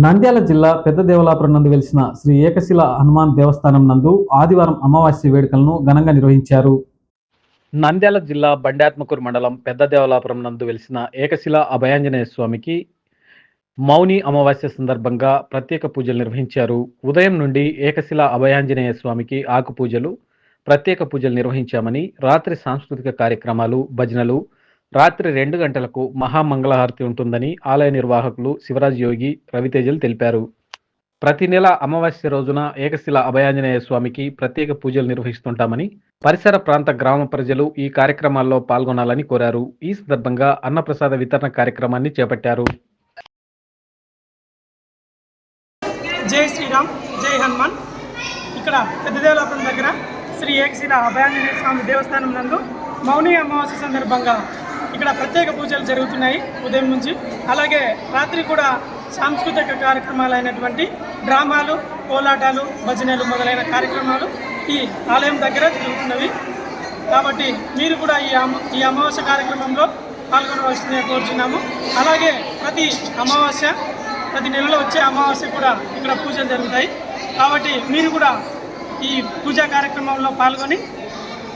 నంద్యాల జిల్లా పెద్దదేవలాపురం నందు వెలిసిన శ్రీ ఏకశిల హనుమాన్ దేవస్థానం నందు ఆదివారం అమావాస్య వేడుకలను ఘనంగా నిర్వహించారు. నంద్యాల జిల్లా బండాత్మకూరు మండలం పెద్దదేవలాపురం నందు వెలిసిన ఏకశిల అభయాంజనేయ స్వామికి మౌని అమావాస్య సందర్భంగా ప్రత్యేక పూజలు నిర్వహించారు. ఉదయం నుండి ఏకశిల అభయాంజనేయ స్వామికి ఆకు పూజలు, ప్రత్యేక పూజలు నిర్వహించామని, రాత్రి సాంస్కృతిక కార్యక్రమాలు, భజనలు, రాత్రి 2 గంటలకు మహామంగళహారతి ఉంటుందని ఆలయ నిర్వాహకులు శివరాజ్ యోగి, రవితేజలు తెలిపారు. ప్రతి నెల అమావాస్య రోజున ఏకశిల అభయాంజనేయ స్వామికి ప్రత్యేక పూజలు నిర్వహిస్తుంటామని, పరిసర ప్రాంత గ్రామ ప్రజలు ఈ కార్యక్రమాల్లో పాల్గొనాలని కోరారు. ఈ సందర్భంగా అన్నప్రసాద వితరణ కార్యక్రమాన్ని చేపట్టారు. జై శ్రీరామ్, జై హనుమాన్. ఇక్కడ పెద్దదేవలాపురం దగ్గర శ్రీ ఏకశిల అభయాంజనేయ స్వామి దేవస్థానం నందు మౌని అమావాస్య సందర్భంగా ఇక్కడ ప్రత్యేక పూజలు జరుగుతున్నాయి ఉదయం నుంచి. అలాగే రాత్రి కూడా సాంస్కృతిక కార్యక్రమాలు అయినటువంటి డ్రామాలు, కోలాటాలు, భజనలు మొదలైన కార్యక్రమాలు ఈ ఆలయం దగ్గర జరుగుతున్నవి. కాబట్టి మీరు కూడా ఈ అమావాస్య కార్యక్రమంలో పాల్గొనవలసిందిగా కోరుచున్నాము. అలాగే ప్రతి నెలలో వచ్చే అమావాస్య కూడా ఇక్కడ పూజలు జరుగుతాయి. కాబట్టి మీరు కూడా ఈ పూజా కార్యక్రమంలో పాల్గొని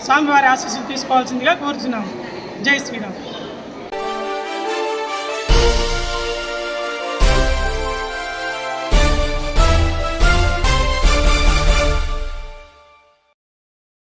స్వామివారి ఆశీస్సులు తీసుకోవాల్సిందిగా కోరుచున్నాము. జై శ్రీరామ్.